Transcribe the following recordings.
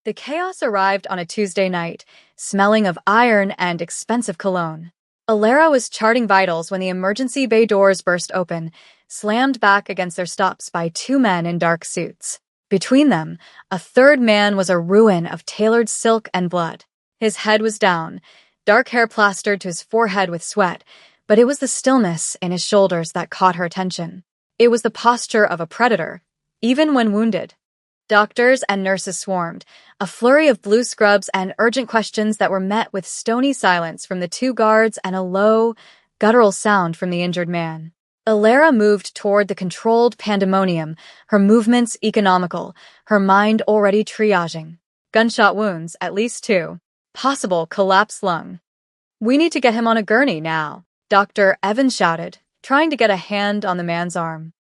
The chaos arrived on a Tuesday night, smelling of iron and expensive cologne. Alara was charting vitals when the emergency bay doors burst open, slammed back against their stops by two men in dark suits. Between them, a third man was a ruin of tailored silk and blood. His head was down, dark hair plastered to his forehead with sweat, but it was the stillness in his shoulders that caught her attention. It was the posture of a predator, even when wounded. Doctors and nurses swarmed, a flurry of blue scrubs and urgent questions that were met with stony silence from the two guards and a low, guttural sound from the injured man. Alara moved toward the controlled pandemonium, her movements economical, her mind already triaging. Gunshot wounds, at least two. Possible collapsed lung. "We need to get him on a gurney now," Dr. Evans shouted, trying to get a hand on the man's arm.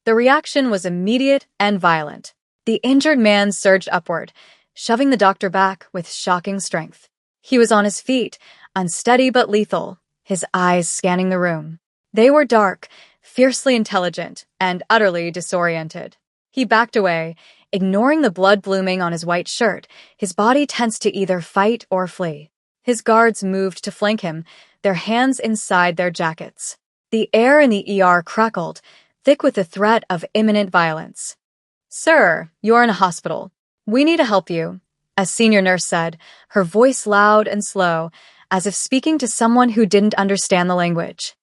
The reaction was immediate and violent. The injured man surged upward, shoving the doctor back with shocking strength. He was on his feet, unsteady but lethal, his eyes scanning the room. They were dark, fiercely intelligent, and utterly disoriented. He backed away, ignoring the blood blooming on his white shirt, his body tense to either fight or flee. His guards moved to flank him, their hands inside their jackets. The air in the ER crackled, thick with the threat of imminent violence. "Sir, you're in a hospital. We need to help you," a senior nurse said, her voice loud and slow, as if speaking to someone who didn't understand the language.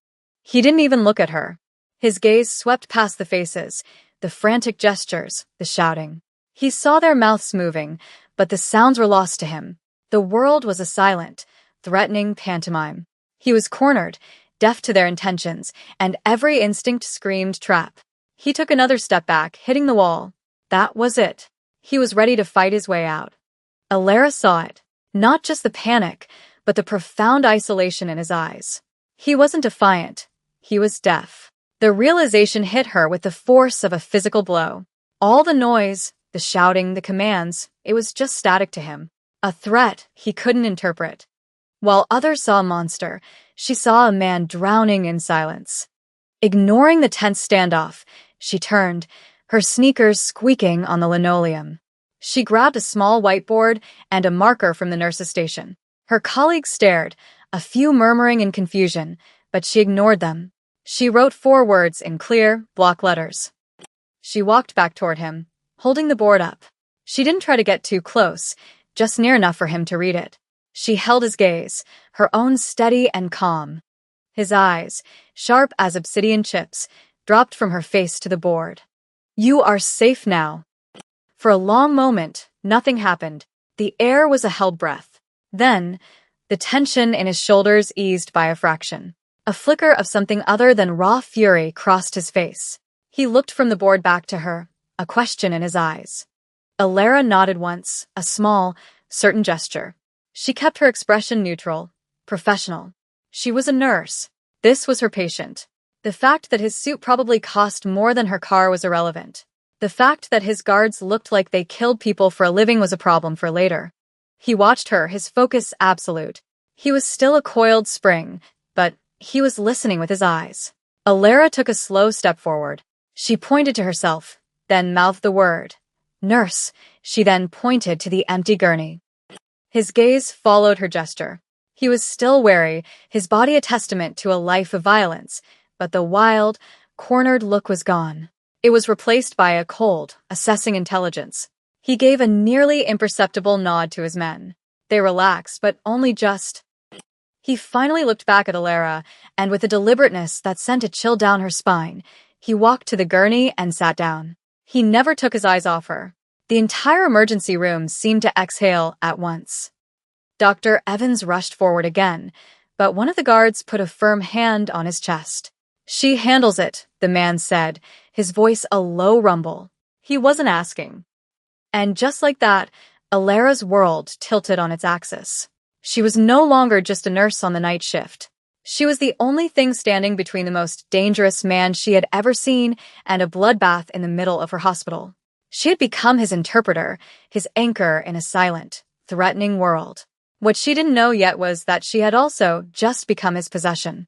He didn't even look at her. His gaze swept past the faces, the frantic gestures, the shouting. He saw their mouths moving, but the sounds were lost to him. The world was a silent, threatening pantomime. He was cornered, deaf to their intentions, and every instinct screamed trap. He took another step back, hitting the wall. That was it. He was ready to fight his way out. Alara saw it. Not just the panic, but the profound isolation in his eyes. He wasn't defiant. He was deaf. The realization hit her with the force of a physical blow. All the noise, the shouting, the commands, it was just static to him. A threat he couldn't interpret. While others saw a monster, she saw a man drowning in silence. Ignoring the tense standoff, she turned, her sneakers squeaking on the linoleum. She grabbed a small whiteboard and a marker from the nurse's station. Her colleagues stared, a few murmuring in confusion, but she ignored them. She wrote 4 words in clear, block letters. She walked back toward him, holding the board up. She didn't try to get too close, just near enough for him to read it. She held his gaze, her own steady and calm. His eyes, sharp as obsidian chips, dropped from her face to the board. "You are safe now." For a long moment, nothing happened. The air was a held breath. Then, the tension in his shoulders eased by a fraction. A flicker of something other than raw fury crossed his face. He looked from the board back to her, a question in his eyes. Alara nodded once, a small, certain gesture. She kept her expression neutral, professional. She was a nurse. This was her patient. The fact that his suit probably cost more than her car was irrelevant. The fact that his guards looked like they killed people for a living was a problem for later. He watched her, his focus absolute. He was still a coiled spring, but he was listening with his eyes. Alara took a slow step forward. She pointed to herself, then mouthed the word. "Nurse," she then pointed to the empty gurney. His gaze followed her gesture. He was still wary, his body a testament to a life of violence, but the wild, cornered look was gone. It was replaced by a cold, assessing intelligence. He gave a nearly imperceptible nod to his men. They relaxed, but only just. He finally looked back at Alara, and with a deliberateness that sent a chill down her spine, he walked to the gurney and sat down. He never took his eyes off her. The entire emergency room seemed to exhale at once. Dr. Evans rushed forward again, but one of the guards put a firm hand on his chest. "She handles it," the man said, his voice a low rumble. He wasn't asking. And just like that, Alara's world tilted on its axis. She was no longer just a nurse on the night shift. She was the only thing standing between the most dangerous man she had ever seen and a bloodbath in the middle of her hospital. She had become his interpreter, his anchor in a silent, threatening world. What she didn't know yet was that she had also just become his possession.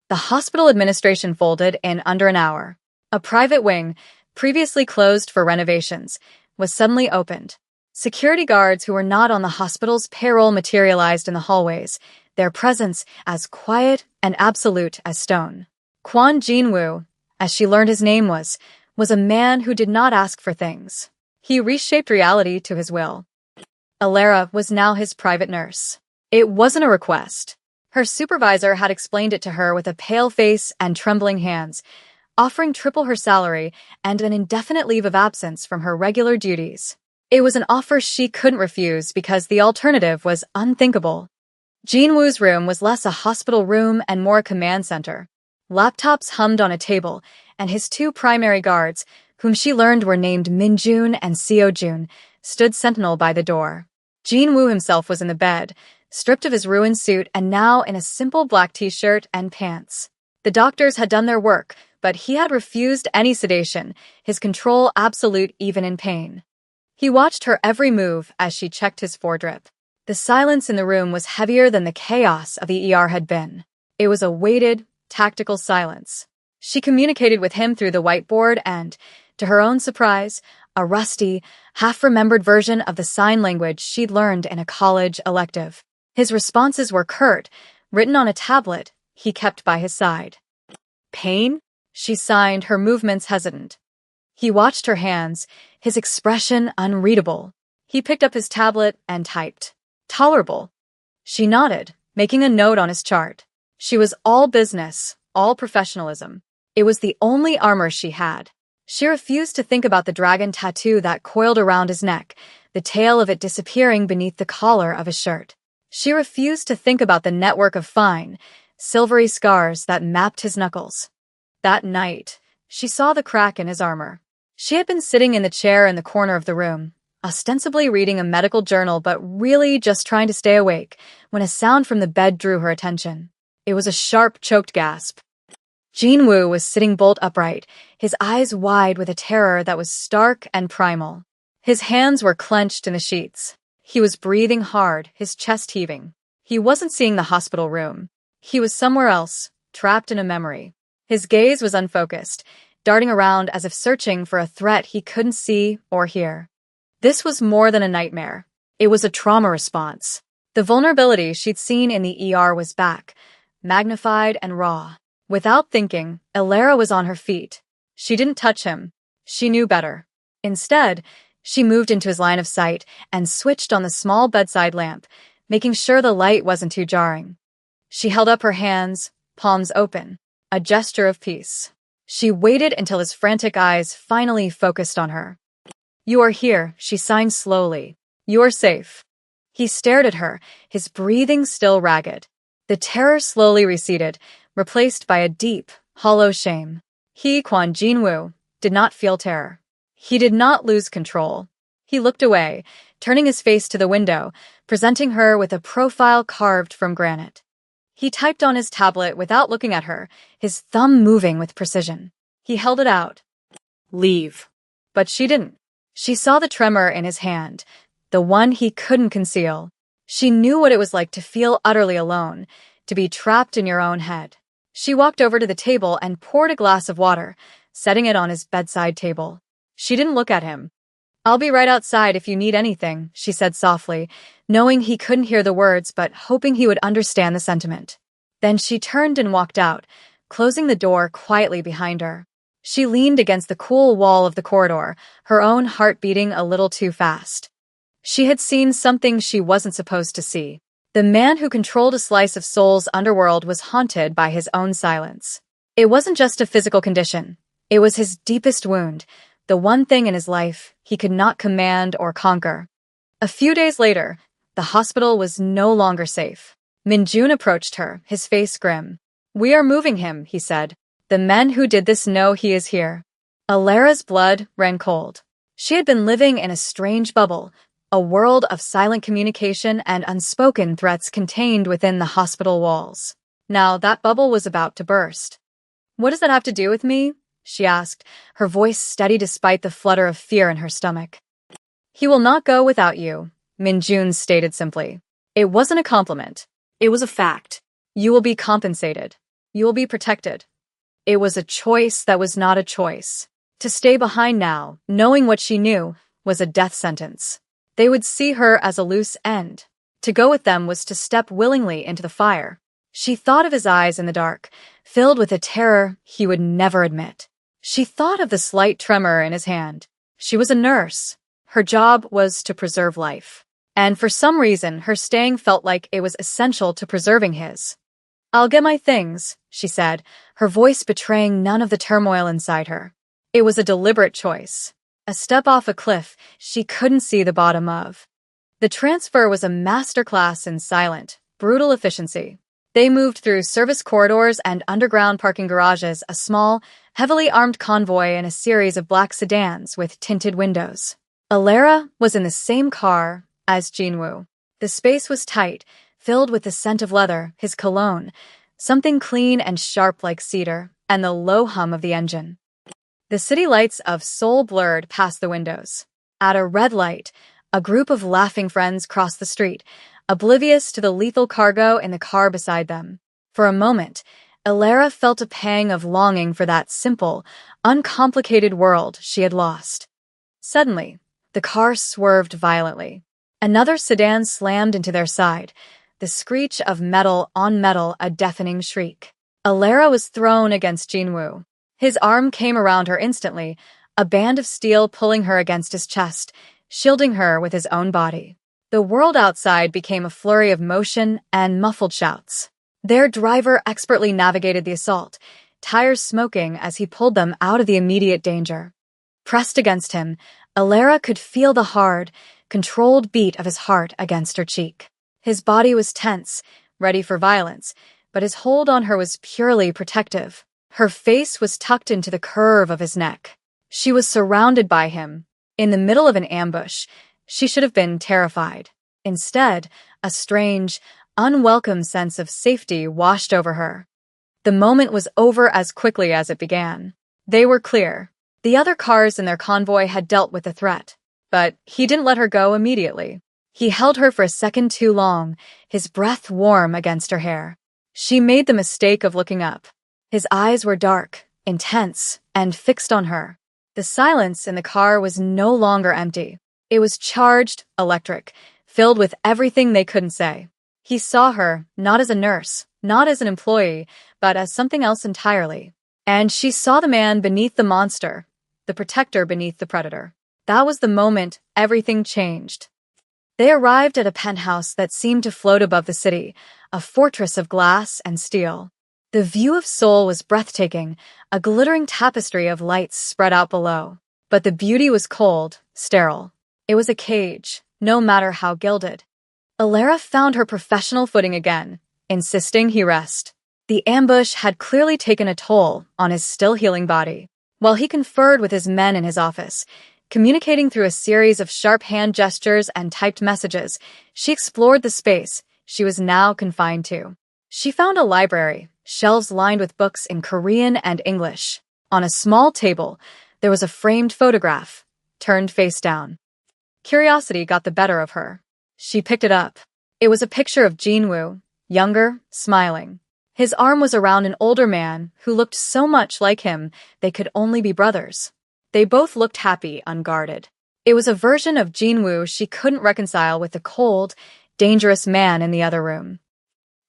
The hospital administration folded in under an hour. A private wing, previously closed for renovations, was suddenly opened. Security guards who were not on the hospital's payroll materialized in the hallways, their presence as quiet and absolute as stone. Kwon Jinwoo, as she learned his name was a man who did not ask for things. He reshaped reality to his will. Alara was now his private nurse. It wasn't a request. Her supervisor had explained it to her with a pale face and trembling hands, offering triple her salary and an indefinite leave of absence from her regular duties. It was an offer she couldn't refuse because the alternative was unthinkable. Jinwoo's room was less a hospital room and more a command center. Laptops hummed on a table, and his two primary guards, whom she learned were named Minjun and Seojun, stood sentinel by the door. Jinwoo himself was in the bed, stripped of his ruined suit and now in a simple black t-shirt and pants. The doctors had done their work, but he had refused any sedation, his control absolute even in pain. He watched her every move as she checked his foredrip. The silence in the room was heavier than the chaos of the ER had been. It was a weighted, tactical silence. She communicated with him through the whiteboard and, to her own surprise, a rusty, half-remembered version of the sign language she'd learned in a college elective. His responses were curt, written on a tablet he kept by his side. "Pain?" She signed, her movements hesitant. He watched her hands, his expression unreadable. He picked up his tablet and typed, "Tolerable." She nodded, making a note on his chart. She was all business, all professionalism. It was the only armor she had. She refused to think about the dragon tattoo that coiled around his neck, the tail of it disappearing beneath the collar of his shirt. She refused to think about the network of fine, silvery scars that mapped his knuckles. That night, she saw the crack in his armor. She had been sitting in the chair in the corner of the room, ostensibly reading a medical journal but really just trying to stay awake, when a sound from the bed drew her attention. It was a sharp, choked gasp. Jinwoo was sitting bolt upright, his eyes wide with a terror that was stark and primal. His hands were clenched in the sheets. He was breathing hard, his chest heaving. He wasn't seeing the hospital room. He was somewhere else, trapped in a memory. His gaze was unfocused, darting around as if searching for a threat he couldn't see or hear. This was more than a nightmare. It was a trauma response. The vulnerability she'd seen in the ER was back, magnified and raw. Without thinking, Alara was on her feet. She didn't touch him. She knew better. Instead, she moved into his line of sight and switched on the small bedside lamp, making sure the light wasn't too jarring. She held up her hands, palms open, a gesture of peace. She waited until his frantic eyes finally focused on her. "You are here," she signed slowly. "You are safe." He stared at her, his breathing still ragged. The terror slowly receded, replaced by a deep, hollow shame. He, Kwon Jinwoo, did not feel terror. He did not lose control. He looked away, turning his face to the window, presenting her with a profile carved from granite. He typed on his tablet without looking at her, his thumb moving with precision. He held it out. "Leave." But she didn't. She saw the tremor in his hand, the one he couldn't conceal. She knew what it was like to feel utterly alone, to be trapped in your own head. She walked over to the table and poured a glass of water, setting it on his bedside table. She didn't look at him. "I'll be right outside if you need anything," she said softly, knowing he couldn't hear the words but hoping he would understand the sentiment. Then she turned and walked out, closing the door quietly behind her. She leaned against the cool wall of the corridor, her own heart beating a little too fast. She had seen something she wasn't supposed to see. The man who controlled a slice of Seoul's underworld was haunted by his own silence. It wasn't just a physical condition. It was his deepest wound, the one thing in his life he could not command or conquer. A few days later, the hospital was no longer safe. Minjun approached her, his face grim. "We are moving him," he said. "The men who did this know he is here." Alara's blood ran cold. She had been living in a strange bubble, a world of silent communication and unspoken threats contained within the hospital walls. Now that bubble was about to burst. "What does that have to do with me?" she asked, her voice steady despite the flutter of fear in her stomach. "He will not go without you," Minjun stated simply. It wasn't a compliment. It was a fact. You will be compensated. You will be protected. It was a choice that was not a choice. To stay behind now, knowing what she knew, was a death sentence. They would see her as a loose end. To go with them was to step willingly into the fire. She thought of his eyes in the dark, filled with a terror he would never admit. She thought of the slight tremor in his hand. She was a nurse. Her job was to preserve life. And for some reason, her staying felt like it was essential to preserving his. "I'll get my things," she said, her voice betraying none of the turmoil inside her. It was a deliberate choice. A step off a cliff she couldn't see the bottom of. The transfer was a masterclass in silent, brutal efficiency. They moved through service corridors and underground parking garages, a small, heavily armed convoy in a series of black sedans with tinted windows. Alara was in the same car as Jinwoo. The space was tight, filled with the scent of leather, his cologne, something clean and sharp like cedar, and the low hum of the engine. The city lights of Seoul blurred past the windows. At a red light, a group of laughing friends crossed the street, oblivious to the lethal cargo in the car beside them. For a moment, Alara felt a pang of longing for that simple, uncomplicated world she had lost. Suddenly, the car swerved violently. Another sedan slammed into their side, the screech of metal on metal a deafening shriek. Alara was thrown against Jinwoo. His arm came around her instantly, a band of steel pulling her against his chest, shielding her with his own body. The world outside became a flurry of motion and muffled shouts. Their driver expertly navigated the assault, tires smoking as he pulled them out of the immediate danger. Pressed against him, Alara could feel the hard, controlled beat of his heart against her cheek. His body was tense, ready for violence, but his hold on her was purely protective. Her face was tucked into the curve of his neck. She was surrounded by him. In the middle of an ambush, she should have been terrified. Instead, a strange, unwelcome sense of safety washed over her. The moment was over as quickly as it began. They were clear. The other cars in their convoy had dealt with the threat. But he didn't let her go immediately. He held her for a second too long, his breath warm against her hair. She made the mistake of looking up. His eyes were dark, intense, and fixed on her. The silence in the car was no longer empty. It was charged, electric, filled with everything they couldn't say. He saw her, not as a nurse, not as an employee, but as something else entirely. And she saw the man beneath the monster, the protector beneath the predator. That was the moment everything changed. They arrived at a penthouse that seemed to float above the city, a fortress of glass and steel. The view of Seoul was breathtaking, a glittering tapestry of lights spread out below. But the beauty was cold, sterile. It was a cage, no matter how gilded. Alara found her professional footing again, insisting he rest. The ambush had clearly taken a toll on his still-healing body. While he conferred with his men in his office, communicating through a series of sharp hand gestures and typed messages, she explored the space she was now confined to. She found a library, shelves lined with books in Korean and English. On a small table, there was a framed photograph, turned face down. Curiosity got the better of her. She picked it up. It was a picture of Jinwoo, younger, smiling. His arm was around an older man who looked so much like him they could only be brothers. They both looked happy, unguarded. It was a version of Jinwoo she couldn't reconcile with the cold, dangerous man in the other room.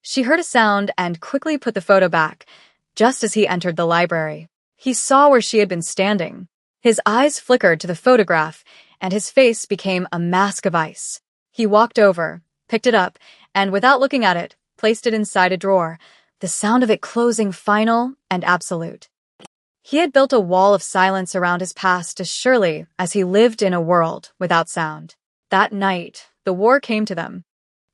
She heard a sound and quickly put the photo back, just as he entered the library. He saw where she had been standing. His eyes flickered to the photograph, and his face became a mask of ice. He walked over, picked it up, and without looking at it, placed it inside a drawer, the sound of it closing final and absolute. He had built a wall of silence around his past as surely as he lived in a world without sound. That night, the war came to them.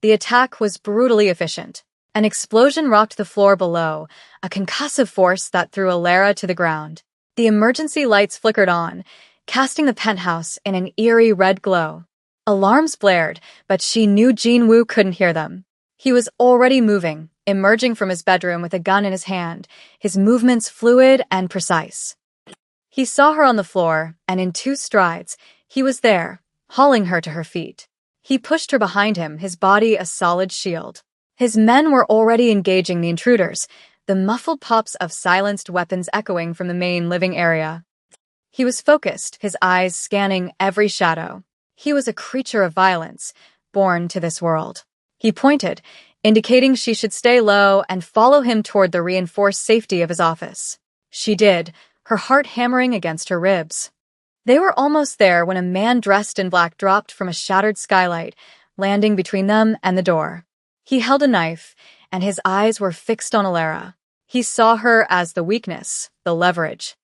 The attack was brutally efficient. An explosion rocked the floor below, a concussive force that threw Alara to the ground. The emergency lights flickered on, casting the penthouse in an eerie red glow. Alarms blared, but she knew Jinwoo couldn't hear them. He was already moving, emerging from his bedroom with a gun in his hand, his movements fluid and precise. He saw her on the floor, and in 2 strides, he was there, hauling her to her feet. He pushed her behind him, his body a solid shield. His men were already engaging the intruders, the muffled pops of silenced weapons echoing from the main living area. He was focused, his eyes scanning every shadow. He was a creature of violence, born to this world. He pointed, indicating she should stay low and follow him toward the reinforced safety of his office. She did, her heart hammering against her ribs. They were almost there when a man dressed in black dropped from a shattered skylight, landing between them and the door. He held a knife, and his eyes were fixed on Alara. He saw her as the weakness, the leverage.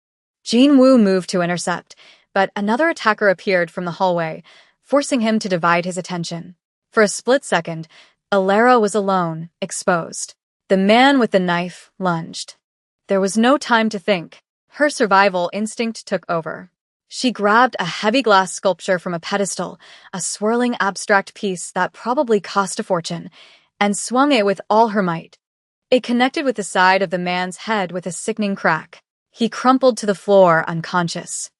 Jinwoo moved to intercept, but another attacker appeared from the hallway, forcing him to divide his attention. For a split second, Alara was alone, exposed. The man with the knife lunged. There was no time to think. Her survival instinct took over. She grabbed a heavy glass sculpture from a pedestal, a swirling abstract piece that probably cost a fortune, and swung it with all her might. It connected with the side of the man's head with a sickening crack. He crumpled to the floor, unconscious.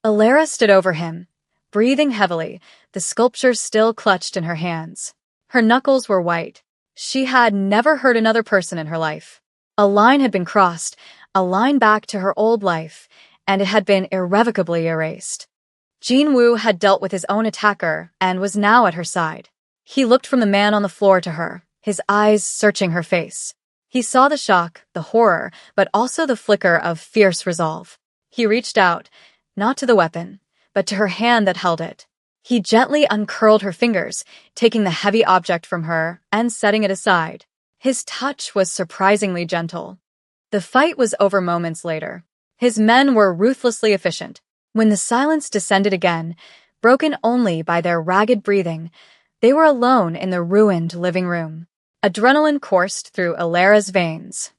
Alara stood over him, breathing heavily, the sculpture still clutched in her hands. Her knuckles were white. She had never hurt another person in her life. A line had been crossed, a line back to her old life, and it had been irrevocably erased. Jinwoo had dealt with his own attacker and was now at her side. He looked from the man on the floor to her, his eyes searching her face. He saw the shock, the horror, but also the flicker of fierce resolve. He reached out, not to the weapon, but to her hand that held it. He gently uncurled her fingers, taking the heavy object from her and setting it aside. His touch was surprisingly gentle. The fight was over moments later. His men were ruthlessly efficient. When the silence descended again, broken only by their ragged breathing, they were alone in the ruined living room. Adrenaline coursed through Alara's veins.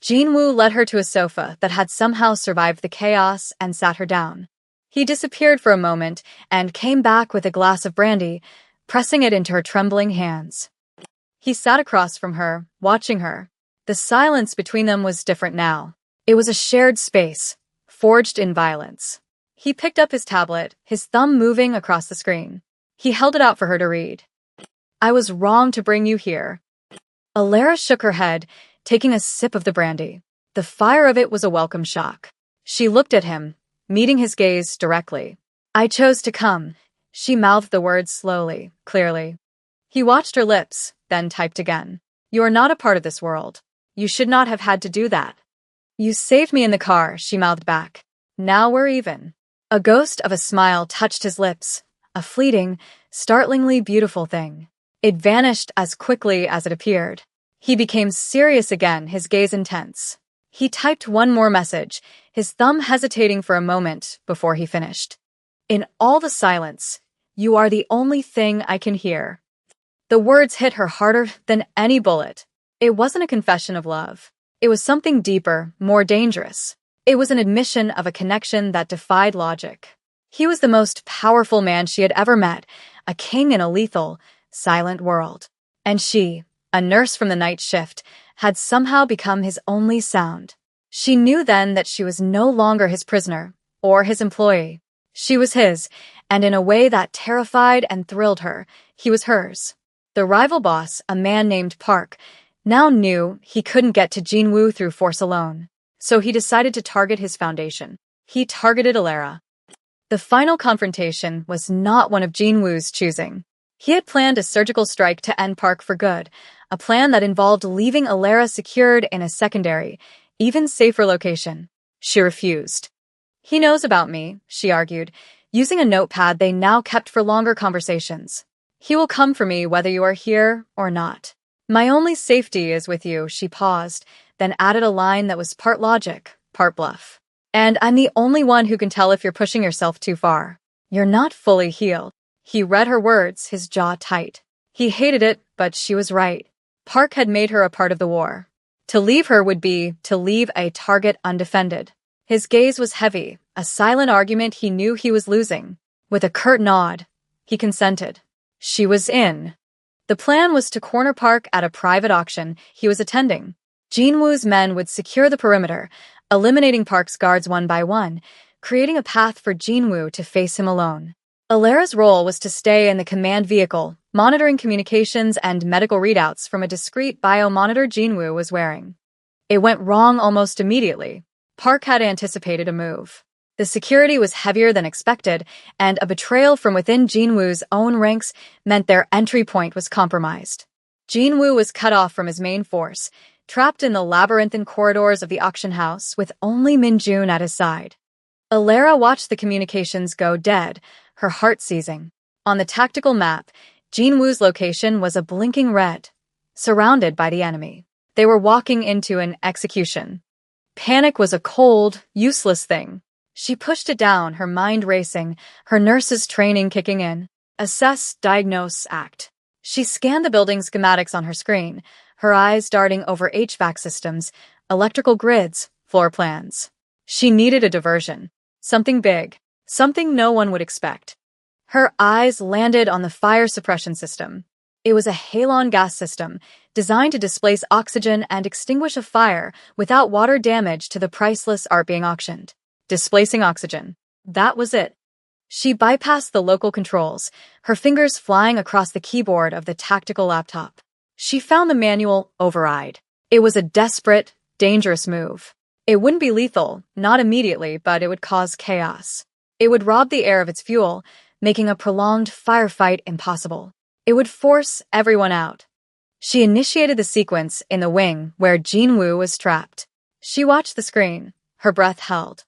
Jinwoo led her to a sofa that had somehow survived the chaos and sat her down. He disappeared for a moment and came back with a glass of brandy, pressing it into her trembling hands. He sat across from her, watching her. The silence between them was different now. It was a shared space, forged in violence. He picked up his tablet, his thumb moving across the screen. He held it out for her to read. "I was wrong to bring you here." Alara shook her head, taking a sip of the brandy. The fire of it was a welcome shock. She looked at him, meeting his gaze directly. "I chose to come." She mouthed the words slowly, clearly. He watched her lips, then typed again. "You are not a part of this world. You should not have had to do that." "You saved me in the car," she mouthed back. "Now we're even." A ghost of a smile touched his lips, a fleeting, startlingly beautiful thing. It vanished as quickly as it appeared. He became serious again, his gaze intense. He typed one more message, his thumb hesitating for a moment before he finished. "In all the silence, you are the only thing I can hear." The words hit her harder than any bullet. It wasn't a confession of love. It was something deeper, more dangerous. It was an admission of a connection that defied logic. He was the most powerful man she had ever met, a king in a lethal, silent world. And she, a nurse from the night shift, had somehow become his only sound. She knew then that she was no longer his prisoner, or his employee. She was his, and in a way that terrified and thrilled her, he was hers. The rival boss, a man named Park, now knew he couldn't get to Jinwoo through force alone. So he decided to target his foundation. He targeted Alara. The final confrontation was not one of Jinwoo's choosing. He had planned a surgical strike to end Park for good, a plan that involved leaving Alara secured in a secondary, even safer location. She refused. "He knows about me," she argued, using a notepad they now kept for longer conversations. "He will come for me whether you are here or not. My only safety is with you," she paused, then added a line that was part logic, part bluff. "And I'm the only one who can tell if you're pushing yourself too far. You're not fully healed." He read her words, his jaw tight. He hated it, but she was right. Park had made her a part of the war. To leave her would be to leave a target undefended. His gaze was heavy, a silent argument he knew he was losing. With a curt nod, he consented. She was in. The plan was to corner Park at a private auction he was attending. Jinwoo's men would secure the perimeter, eliminating Park's guards one by one, creating a path for Jinwoo to face him alone. Alara's role was to stay in the command vehicle, monitoring communications and medical readouts from a discreet biomonitor Jinwoo was wearing. It went wrong almost immediately. Park had anticipated a move. The security was heavier than expected, and a betrayal from within Jinwoo's own ranks meant their entry point was compromised. Jinwoo was cut off from his main force, trapped in the labyrinthine corridors of the auction house with only Minjun at his side. Alara watched the communications go dead, her heart seizing. On the tactical map, Jinwoo's location was a blinking red, surrounded by the enemy. They were walking into an execution. Panic was a cold, useless thing. She pushed it down, her mind racing, her nurse's training kicking in. Assess, diagnose, act. She scanned the building schematics on her screen, her eyes darting over HVAC systems, electrical grids, floor plans. She needed a diversion. Something big. Something no one would expect. Her eyes landed on the fire suppression system. It was a halon gas system, designed to displace oxygen and extinguish a fire without water damage to the priceless art being auctioned. Displacing oxygen. That was it. She bypassed the local controls, her fingers flying across the keyboard of the tactical laptop. She found the manual override. It was a desperate, dangerous move. It wouldn't be lethal, not immediately, but it would cause chaos. It would rob the air of its fuel, making a prolonged firefight impossible. It would force everyone out. She initiated the sequence in the wing where Jinwoo was trapped. She watched the screen, her breath held.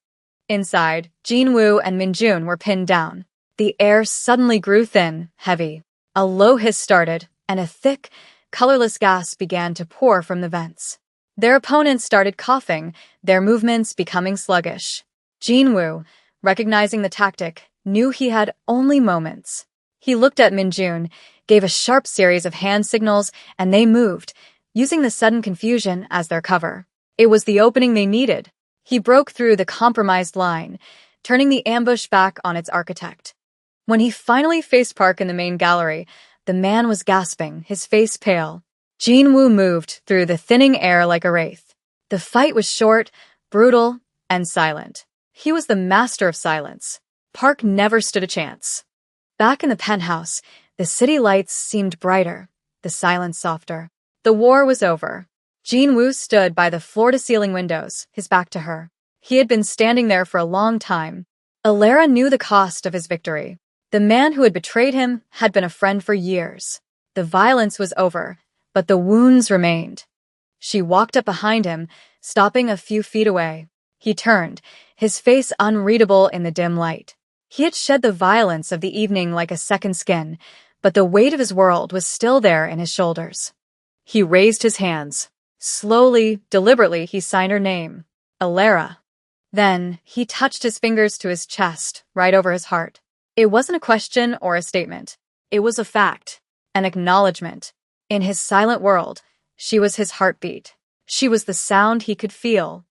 Inside, Jinwoo and Minjun were pinned down. The air suddenly grew thin, heavy. A low hiss started, and a thick, colorless gas began to pour from the vents. Their opponents started coughing, their movements becoming sluggish. Jinwoo, recognizing the tactic, knew he had only moments. He looked at Minjun, gave a sharp series of hand signals, and they moved, using the sudden confusion as their cover. It was the opening they needed. He broke through the compromised line, turning the ambush back on its architect. When he finally faced Park in the main gallery, the man was gasping, his face pale. Jinwoo moved through the thinning air like a wraith. The fight was short, brutal, and silent. He was the master of silence. Park never stood a chance. Back in the penthouse, the city lights seemed brighter, the silence softer. The war was over. Jinwoo stood by the floor-to-ceiling windows, his back to her. He had been standing there for a long time. Alara knew the cost of his victory. The man who had betrayed him had been a friend for years. The violence was over, but the wounds remained. She walked up behind him, stopping a few feet away. He turned, his face unreadable in the dim light. He had shed the violence of the evening like a second skin, but the weight of his world was still there in his shoulders. He raised his hands. Slowly, deliberately, he signed her name, Alara. Then, he touched his fingers to his chest, right over his heart. It wasn't a question or a statement. It was a fact, an acknowledgement. In his silent world, she was his heartbeat. She was the sound he could feel.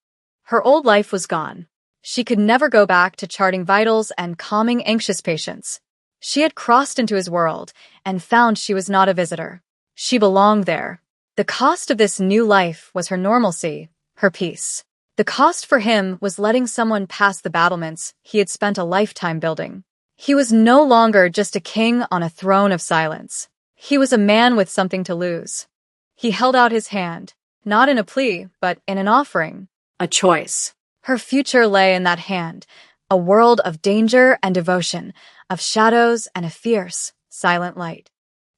Her old life was gone. She could never go back to charting vitals and calming anxious patients. She had crossed into his world and found she was not a visitor. She belonged there. The cost of this new life was her normalcy, her peace. The cost for him was letting someone pass the battlements he had spent a lifetime building. He was no longer just a king on a throne of silence. He was a man with something to lose. He held out his hand, not in a plea, but in an offering. A choice. Her future lay in that hand, a world of danger and devotion, of shadows and a fierce, silent light.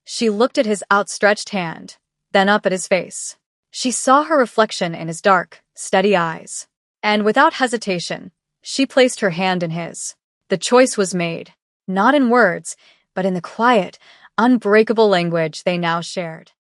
She looked at his outstretched hand, then up at his face. She saw her reflection in his dark, steady eyes. And without hesitation, she placed her hand in his. The choice was made, not in words, but in the quiet, unbreakable language they now shared.